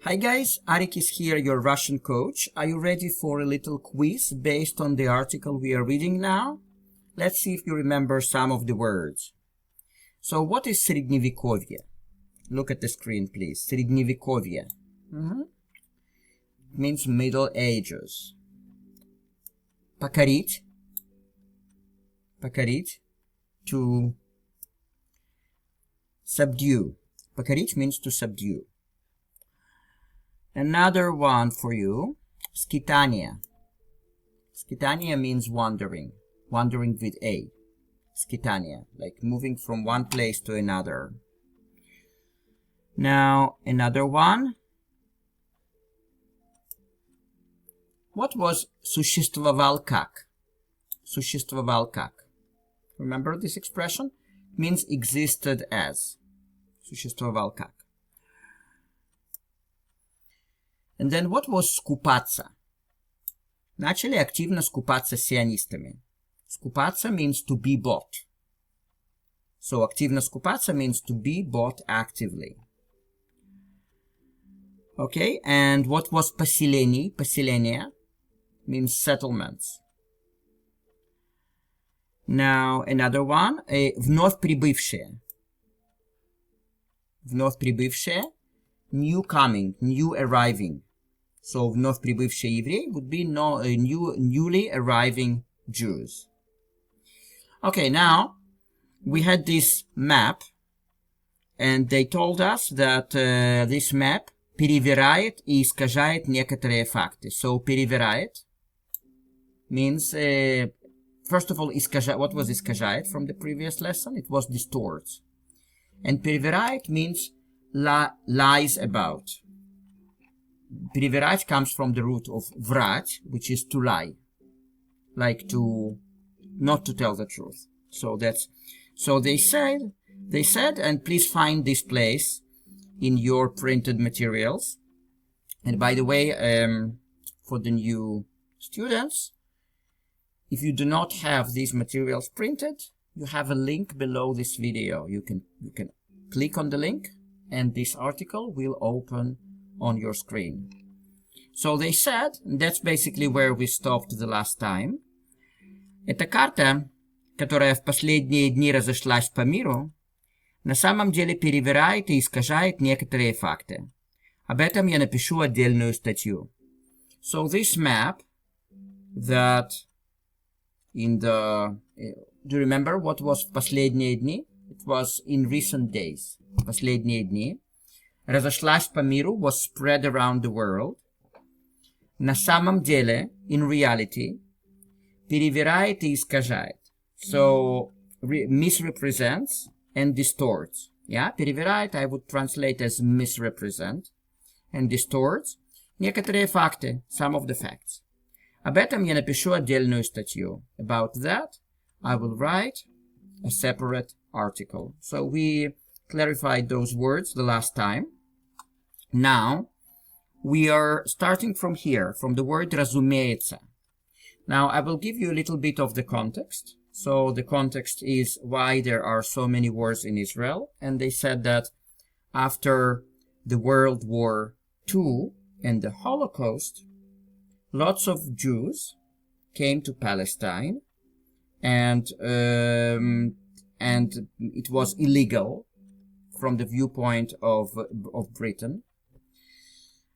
Hi guys, Arik is here, your Russian coach. Are you ready for a little quiz based on the article we are reading now? Let's see if you remember some of the words. So what is Sredneviekovье? Look at the screen, please. Sredneviekovье. Means Middle Ages. Покорить. Покорить. To subdue. Покорить means to subdue. Another one for you, skitania. Skitania means wandering, wandering with A. Skitania, like moving from one place to another. Now, another one. What was существовал как? Существовал как. Remember this expression? It means existed as. Существовал как. And then what was скупаться? Начали активно скупаться сионистами. Скупаться means to be bought. So активно скупаться means to be bought actively. Okay, and what was поселение? Поселение means settlements. Now another one, вновь прибывшие. Вновь прибывшие, new coming, new arriving. So вновь прибывшие евреи would be newly arriving Jews. Okay, now we had this map, and they told us that this map перевирает и искажает некоторые факты. So перевирает means, first of all, искажает. What was искажает from the previous lesson? It was distorts. And перевирает means lies about. Перевирать comes from the root of врать, which is to lie, like to not to tell the truth. So they said, and please find this place in your printed materials. And by the way, for the new students, if you do not have these materials printed, you have a link below this video. You can click on the link, and this article will open on your screen. So they said, and that's basically where we stopped the last time. Эта карта, которая в последние дни разошлась по миру, на самом деле перевирает и искажает некоторые факты. Об этом я напишу отдельную статью. So this map that in the... Do you remember what was в последние дни? It was in recent days. Последние дни. Разошлась по миру was spread around the world. На самом деле, in reality, перевирает и искажает. So, misrepresents and distorts. Yeah, перевирает, I would translate as misrepresent, and distorts некоторые факты, some of the facts. Об этом я напишу отдельную статью. About that, I will write a separate article. So we clarified those words the last time. Now, we are starting from here, from the word разумеется. Now, I will give you a little bit of the context. So the context is why there are so many wars in Israel. And they said that after the World War II and the Holocaust, lots of Jews came to Palestine, and it was illegal from the viewpoint of Britain.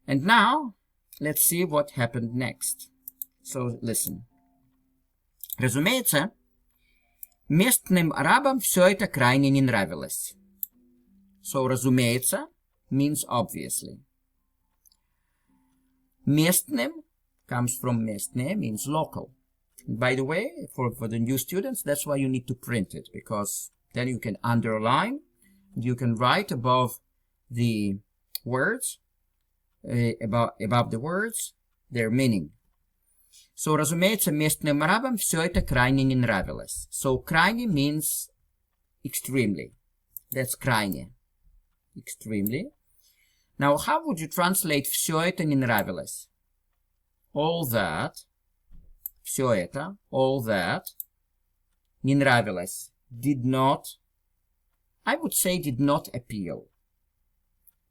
And now, let's see what happened next. So, listen. Разумеется, местным арабам все это крайне не нравилось. So, разумеется means obviously. Местным comes from местные, means local. And by the way, for the new students, that's why you need to print it, because then you can underline, you can write above the words, above the words, their meaning. So, разумеется, местным арабам все это крайне не нравилось. So, крайне means extremely. That's крайне. Extremely. Now, how would you translate все это не нравилось? All that, все это, all that, не нравилось, did not, I would say did not appeal.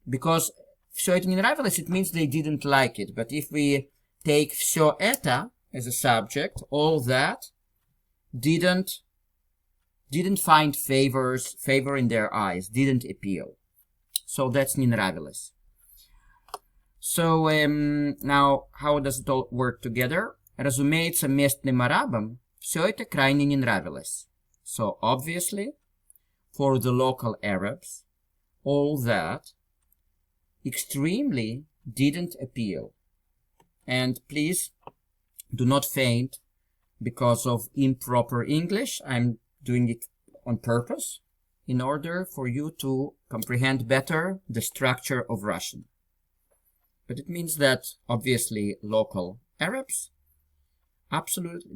Because все это не нравилось, it means they didn't like it. But if we take все это as a subject, all that didn't find favor in their eyes, didn't appeal. So that's не нравилось. So now, how does it all work together? Разумеется, местным арабам все это крайне не нравилось. So obviously, for the local Arabs, all that extremely didn't appeal. And please do not faint because of improper English. I'm doing it on purpose in order for you to comprehend better the structure of Russian. But it means that obviously local Arabs absolutely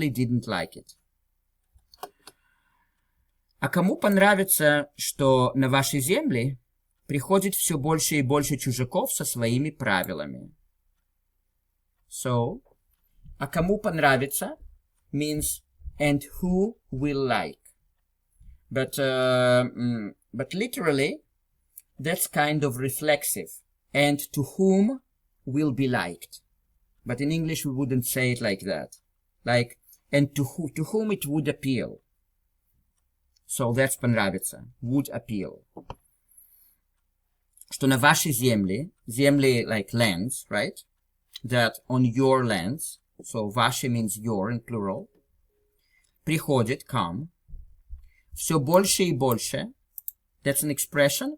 didn't like it. А кому понравится, что на ваши земли приходит все больше и больше чужаков со своими правилами? So, а кому понравится means and who will like. But literally, that's kind of reflexive. And to whom will be liked. But in English, we wouldn't say it like that. Like, and to whom it would appeal. So that's понравится, would appeal. Что на ваши земли, земли like lands, right? That on your lands, so ваши means your in plural, приходит, come, все больше и больше, that's an expression.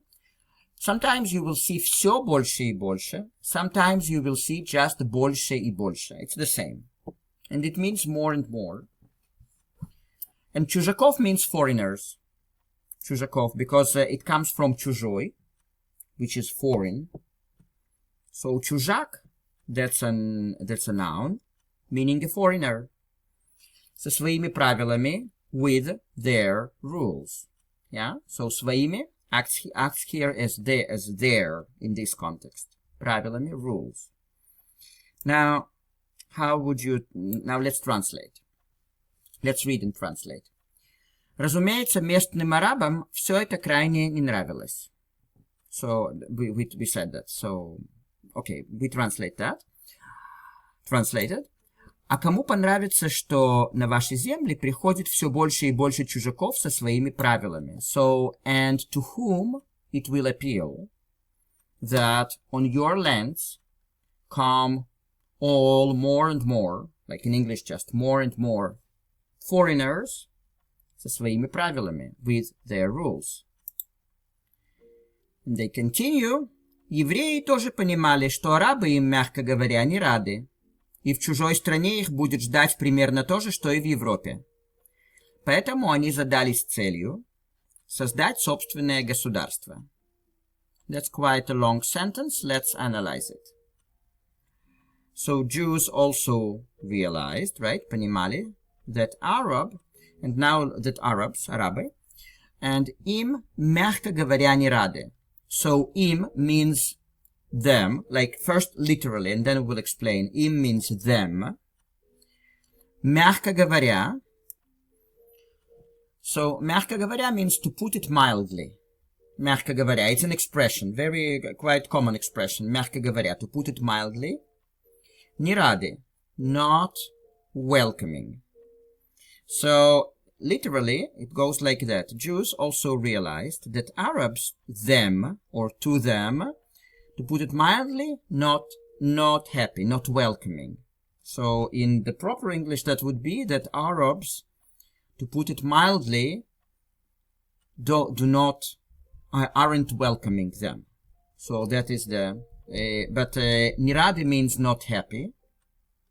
Sometimes you will see все больше и больше, sometimes you will see just больше и больше. It's the same. And it means more and more. And чужаков means foreigners. Чужаков, because it comes from чужой, which is foreign. So чужак, that's a noun, meaning a foreigner. Со своими правилами, with their rules. Yeah? So своими acts here as their in this context. Правилами, rules. Now, now let's translate. Let's read and translate. Разумеется, местным арабам все это крайне не нравилось. So, we said that. So, okay, we translate that. Translated. А кому понравится, что на ваши земли приходит все больше и больше чужаков со своими правилами? So, and to whom it will appeal that on your lands come all more and more, like in English just more and more, foreigners со своими правилами, with their rules. And they continue. Евреи тоже понимали, что арабы им, мягко говоря, не рады. И в чужой стране их будет ждать примерно то же, что и в Европе. Поэтому они задались целью создать собственное государство. That's quite a long sentence. Let's analyze it. So Jews also realized, right, понимали, that Arab, and now that Arabs, арабы, and им, мягко говоря, не рады. So им means them, like first literally, and then we'll explain. Им means them. Мягко говоря. So, мягко говоря means to put it mildly. Мягко говоря, it's an expression, quite common expression. Мягко говоря, to put it mildly. Не рады, not welcoming. So, literally, it goes like that. Jews also realized that Arabs, them, or to them, to put it mildly, not happy, not welcoming. So in the proper English, that would be that Arabs, to put it mildly, aren't welcoming them. So that is niradi means not happy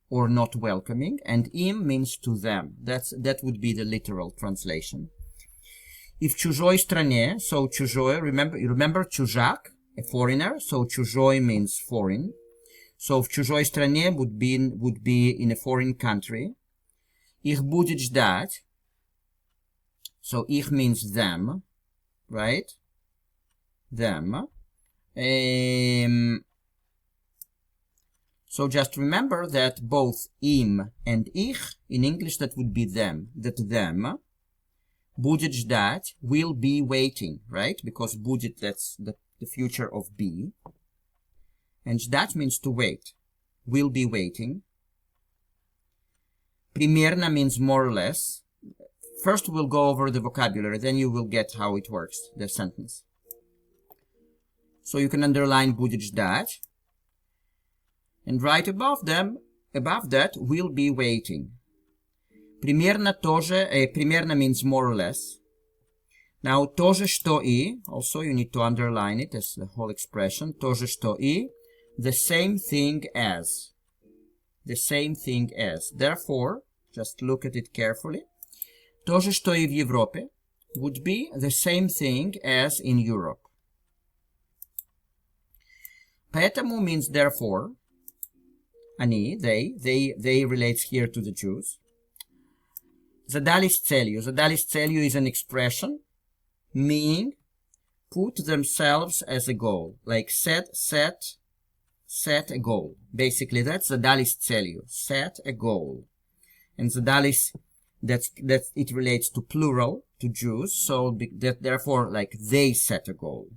or not welcoming, and im means to them. That would be the literal translation. И в чужой стране, so чужой, remember чужак, a foreigner, so чужой means foreign. So в чужой стране would be in a foreign country. Их будет ждать. So их means them, right? Them. So just remember that both im and ich, in English that would be them, that them, будет ждать, will be waiting, right? Because будет, that's the the future of be. And ждать means to wait. Will be waiting. Примерно means more or less. First we'll go over the vocabulary, then you will get how it works, the sentence. So you can underline будет ждать. And right above that, will be waiting. Примерно тоже, примерно means more or less. Now, тоже что и, also you need to underline it as the whole expression. Тоже что и, the same thing as. The same thing as. Therefore, just look at it carefully. То же, что и в Европе would be the same thing as in Europe. Поэтому means therefore. Они, they relates here to the Jews. Задались целью. Задались целью is an expression meaning put themselves as a goal. Like set a goal. Basically, that's задались целью. Set a goal. And задались, that it relates to plural, to Jews, so that therefore, like, they set a goal.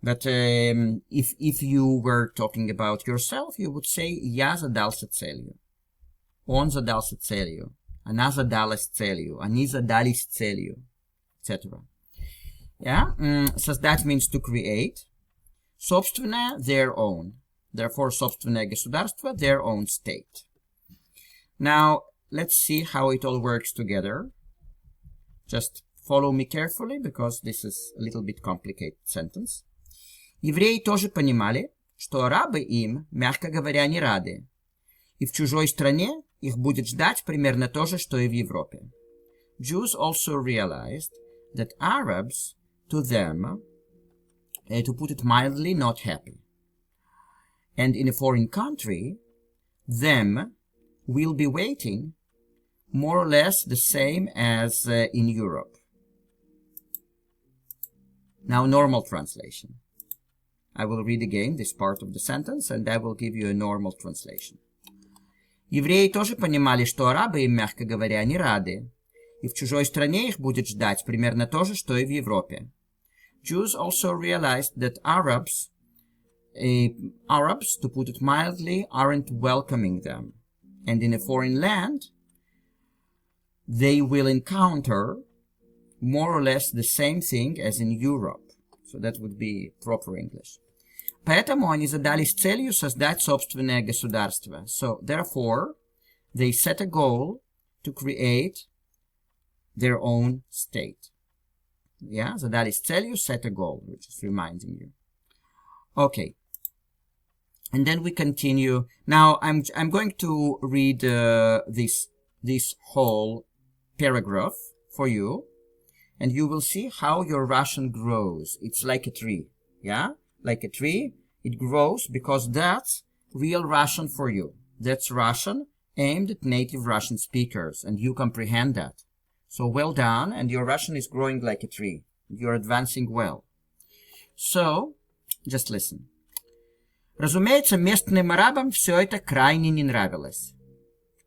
But if you were talking about yourself, you would say я задался целью. Он задался целью. Она задалась целью. Они задались целью. Etc. Yeah? Создать means to create. Собственное, their own. Therefore, собственное государство, their own state. Now, let's see how it all works together. Just follow me carefully, because this is a little bit complicated sentence. Евреи тоже понимали, что арабы им, мягко говоря, не рады. И в чужой стране их будет ждать примерно то же, что и в Европе. Jews also realized that Arabs, to them, to put it mildly, not happy. And in a foreign country, them will be waiting more or less the same as in Europe. Now, normal translation. I will read again this part of the sentence, and I will give you a normal translation. Евреи тоже понимали, что арабы им, мягко говоря, не рады, и в чужой стране их будет ждать примерно то же, что и в Европе. Jews also realized that Arabs, to put it mildly, aren't welcoming them. And in a foreign land, they will encounter more or less the same thing as in Europe. So that would be proper English. Поэтому они задались целью создать собственное государство. So, therefore, they set a goal to create their own state. Yeah, задались целью, set a goal, which is reminding you. Okay. And then we continue. Now, I'm going to read this whole paragraph for you, and you will see how your Russian grows. It's like a tree. Yeah? Like a tree, it grows because that's real Russian for you. That's Russian aimed at native Russian speakers, and you comprehend that. So well done, and your Russian is growing like a tree. You're advancing well. So, just listen. Разумеется, местным арабам все это крайне не нравилось.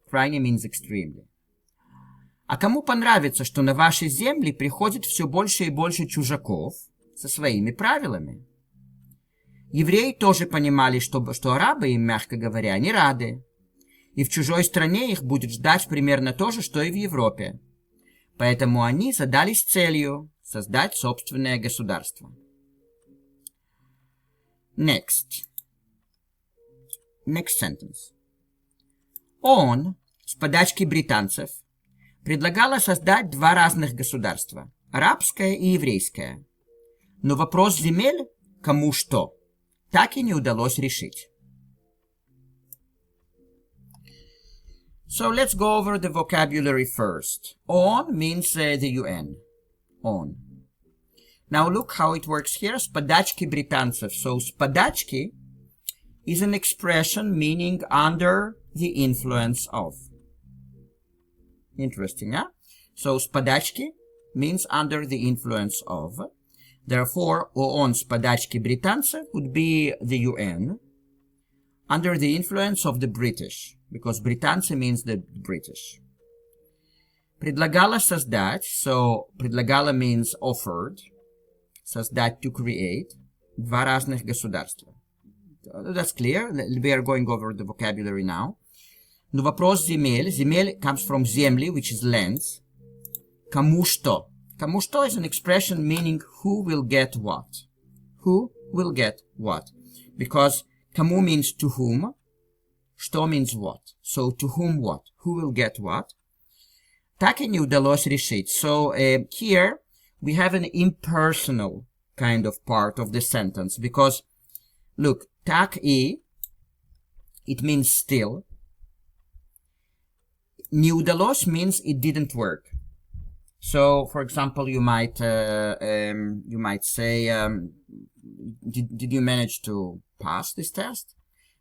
Крайне means extremely. А кому понравится, что на ваши земли приходит все больше и больше чужаков со своими правилами? Евреи тоже понимали, что арабы им, мягко говоря, не рады. И в чужой стране их будет ждать примерно то же, что и в Европе. Поэтому они задались целью создать собственное государство. Next sentence. Он, с подачки британцев, предлагал создать два разных государства, арабское и еврейское. Но вопрос земель, кому что, так и не удалось решить. So let's go over the vocabulary first. On means the UN. On. Now look how it works here. С подачки британцев. So с подачки is an expression meaning under the influence of. Interesting, huh? So с подачки means under the influence of. Therefore, on с подачки британцев would be the UN under the influence of the British, because британцы means the British. Предлагала создать, so предлагала means offered. создать, to create, два разных государства. That's clear. We are going over the vocabulary now. Но вопрос земель. Земель comes from земли, which is lands. Кому что? Кому что is an expression meaning who will get what. Who will get what. Because кому means to whom. Что means what. So to whom what. Who will get what. Так и не удалось решить. So here we have an impersonal kind of part of the sentence. Because, look, так и, it means still. Не удалось means it didn't work. So, for example, you might say, did you manage to pass this test?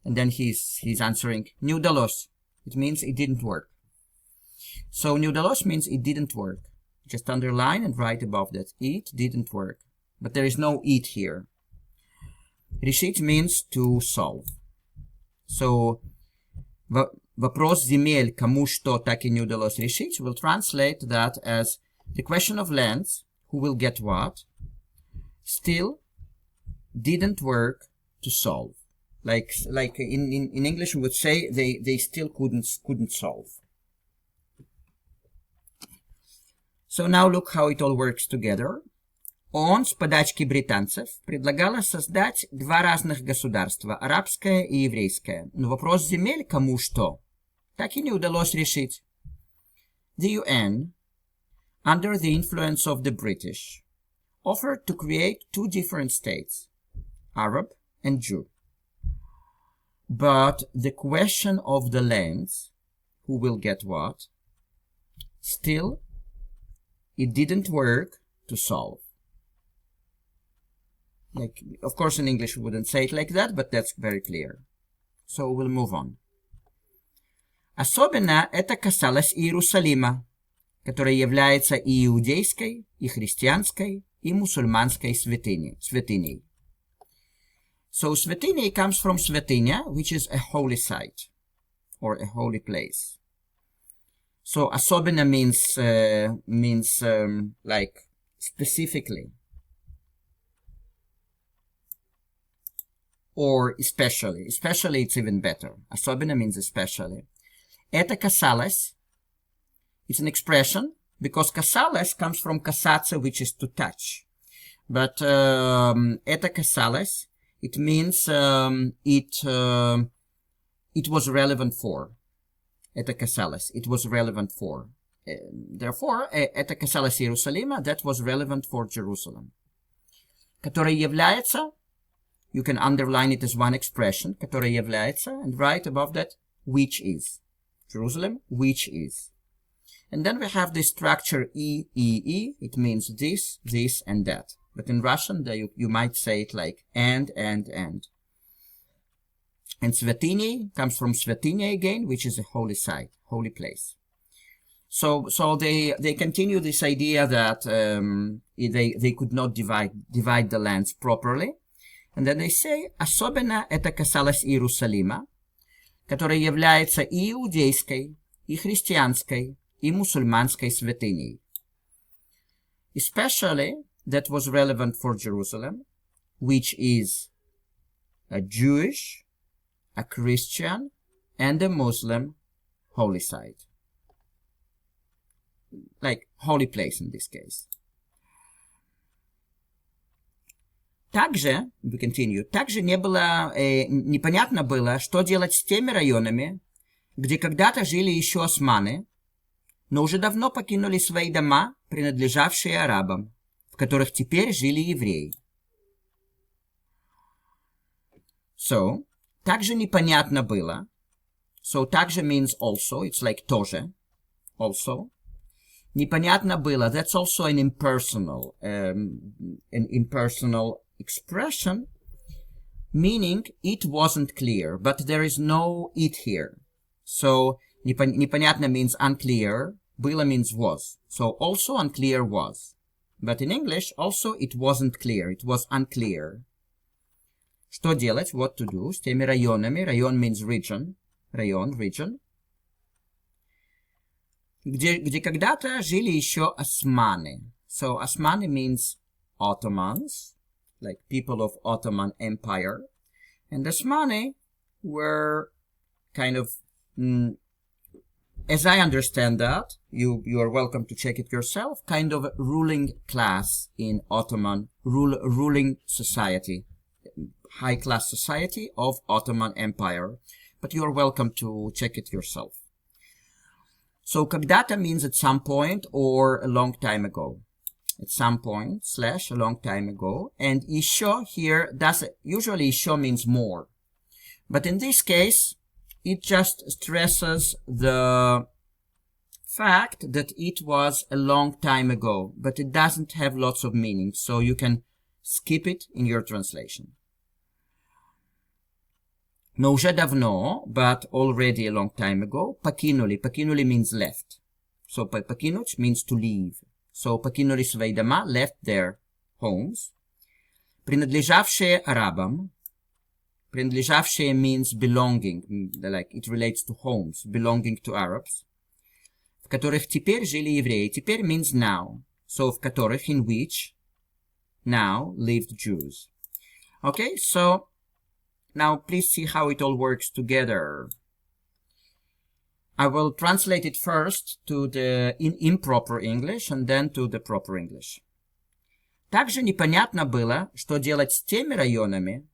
And then he's answering, не удалось. It means it didn't work. So, не удалось means it didn't work. Just underline and write above that. It didn't work. But there is no it here. Решить means to solve. So, вопрос земель, кому что так и не удалось решить, will translate that as the question of lands, who will get what, still didn't work to solve. Like in English we would say they still couldn't solve. So now look how it all works together. Он с подачки британцев предлагал создать два разных государства, арабское и еврейское. Но вопрос земель, кому что, так и не удалось решить. The UN, under the influence of the British, offered to create two different states, Arab and Jew. But the question of the lands, who will get what, still, it didn't work to solve. Like, of course, in English we wouldn't say it like that, but that's very clear. So we'll move on. Особенно это касалось Иерусалима, которая является и иудейской, и христианской, и мусульманской святыней. So святыня comes from святыня, which is a holy site, or a holy place. So особенно means like specifically. Or especially. Especially it's even better. Особенно means especially. Это касалось. It's an expression because касалось comes from касаться, which is to touch. But это касалось, it means it was relevant for. Это касалось. It was relevant for. Therefore, это касалось Иерусалима, that was relevant for Jerusalem. Которая является, you can underline it as one expression, которая является, and write above that, which is. Jerusalem, which is. And then we have this structure E. It means this, and that. But in Russian, you might say it like and. And святыня comes from святыня again, which is a holy site, holy place. So they continue this idea that they could not divide the lands properly. And then they say, особенно это касалось Иерусалима, которая является и иудейской, и христианской, и мусульманской святыней. Especially, that was relevant for Jerusalem, which is a Jewish, a Christian, and a Muslim holy site. Like, holy place in this case. Также, we continue, также непонятно было, что делать с теми районами, где когда-то жили еще османы, но уже давно покинули свои дома, принадлежавшие арабам, в которых теперь жили евреи. So, также непонятно было. So, также means also, it's like тоже, also. Непонятно было, that's also an impersonal expression, meaning it wasn't clear, but there is no it here. So, непонятно means unclear, было means was. So, also unclear was. But in English, also it wasn't clear, it was unclear. Что делать, what to do, с теми районами, район means region, район, region, где когда-то жили еще османы. So, османы means Ottomans, like people of Ottoman Empire, and Osmani were kind of, as I understand that, you are welcome to check it yourself, kind of ruling class in Ottoman, ruling society, high-class society of Ottoman Empire, but you are welcome to check it yourself. So когда-то means at some point or a long time ago. At some point / a long time ago. And еще here usually еще means more. But in this case, it just stresses the fact that it was a long time ago, but it doesn't have lots of meaning, so you can skip it in your translation. Но уже давно, but already a long time ago, покинули. Покинули means left. So покинуть means to leave. So покинули свои дома, left their homes. Принадлежавшие арабам. Принадлежавшие means belonging, like it relates to homes, belonging to Arabs. В которых теперь жили евреи. Теперь means now. So в которых, in which, now lived Jews. Okay, so now please see how it all works together. I will translate it first to the improper English and then to the proper English. Также непонятно было, что делать с теми районами,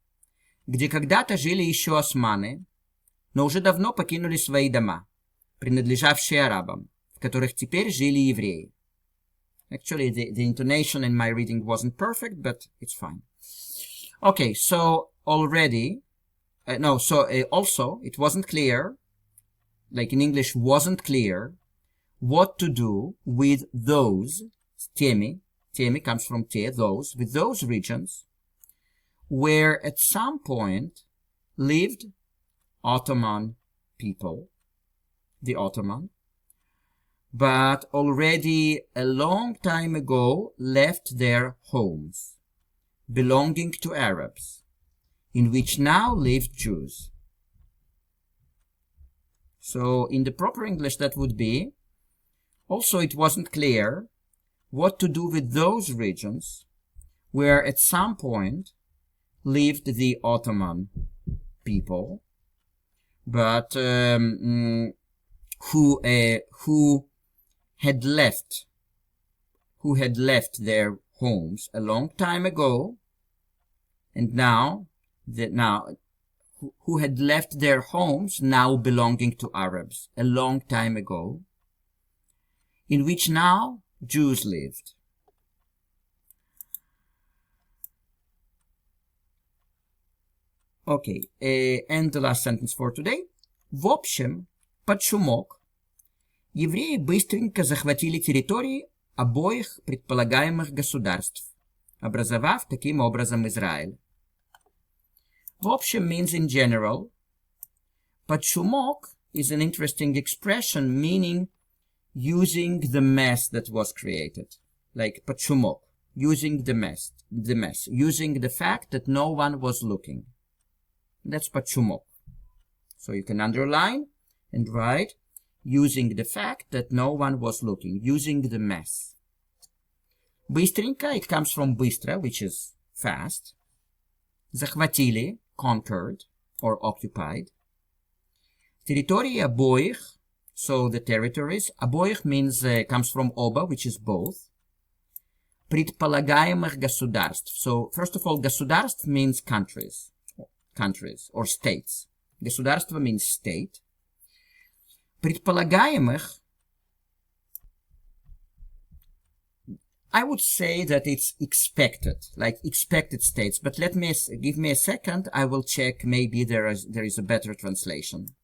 где когда-то жили еще османы, но уже давно покинули свои дома, принадлежавшие арабам, в которых теперь жили евреи. Actually, the intonation in my reading wasn't perfect, but it's fine. Okay, so already, also, it wasn't clear, like in English, wasn't clear what to do with those, temi comes from te, those, with those regions where at some point lived Ottoman people, the Ottoman, but already a long time ago left their homes, belonging to Arabs, in which now live Jews. So in the proper English that would be, also it wasn't clear what to do with those regions where at some point lived the Ottoman people, but who had left their homes a long time ago, and who had left their homes now belonging to Arabs a long time ago, in which now Jews lived. Okay, and the last sentence for today. В общем, под шумок, евреи быстренько захватили территории обоих предполагаемых государств, образовав таким образом Израиль. В общем means in general. Под шумок is an interesting expression meaning using the mess that was created. Like под шумок, using the mess, using the fact that no one was looking. That's под шумок. So you can underline and write using the fact that no one was looking, using the mess. Быстренько, it comes from быстро, which is fast. Захватили, conquered or occupied. Территории обоих, so the territories, обоих means, comes from оба, which is both. Предполагаемых государств. So first of all, государств means countries or states. Государство means state. Предполагаемых, I would say that it's expected, like expected states, but give me a second, I will check, maybe there is a better translation.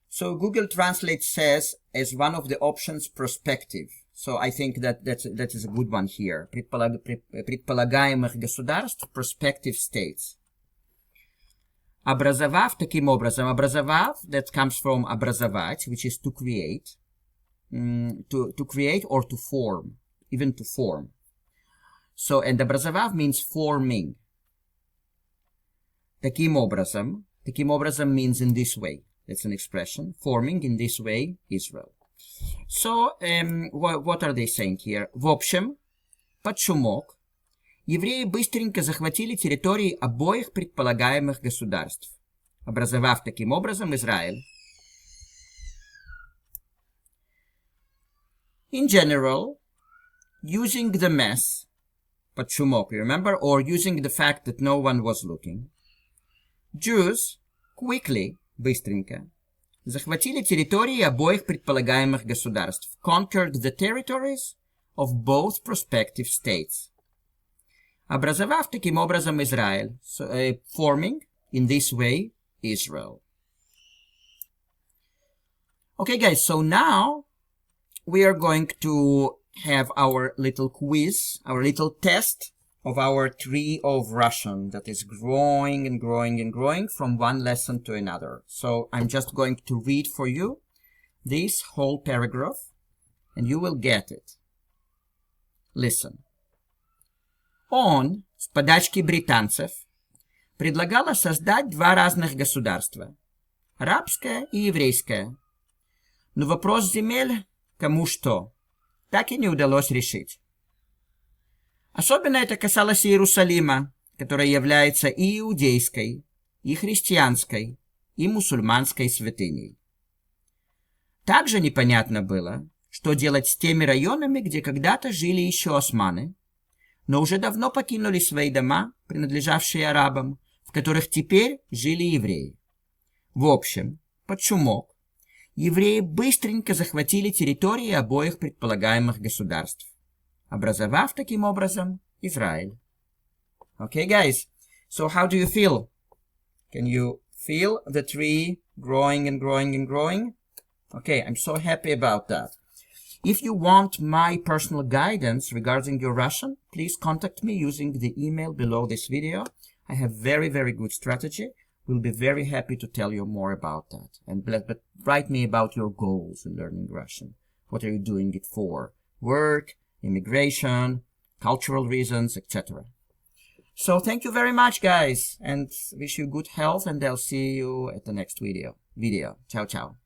So Google Translate says as one of the options prospective. So I think that is a good one here. Предполагаемых государств, prospective states. Образовав таким образом, образовав, that comes from образовать, which is to create, to create or to form, even to form. So, and образовав means forming. Таким образом means in this way. That's an expression. Forming in this way Israel. So, what are they saying here? В общем, под шумок евреи быстренько захватили территории обоих предполагаемых государств, образовав таким образом Израиль. In general, using the mess, под шумок, you remember, or using the fact that no one was looking, Jews quickly, быстренько, захватили территории обоих предполагаемых государств, conquered the territories of both prospective states, образовав таким образом Израиль, forming in this way Israel. Okay, guys, so now we are going to have our little quiz, our little test of our tree of Russian that is growing and growing and growing from one lesson to another. So I'm just going to read for you this whole paragraph and you will get it. Listen. Он с подачки британцев предлагал создать два разных государства, арабское и еврейское. Но вопрос земель кому что так и не удалось решить. Особенно это касалось Иерусалима, которая является и иудейской, и христианской, и мусульманской святыней. Также непонятно было, что делать с теми районами, где когда-то жили еще османы, но уже давно покинули свои дома, принадлежавшие арабам, в которых теперь жили евреи. В общем, под шумок, евреи быстренько захватили территории обоих предполагаемых государств, образовав таким образом Израиль. Okay, guys, so how do you feel? Can you feel the tree growing and growing and growing? Okay, I'm so happy about that. If you want my personal guidance regarding your Russian, please contact me using the email below this video. I have very, very good strategy. We'll be very happy to tell you more about that. But write me about your goals in learning Russian. What are you doing it for? Work, immigration, cultural reasons, etc. So thank you very much, guys, and wish you good health, and I'll see you at the next video. Ciao, ciao.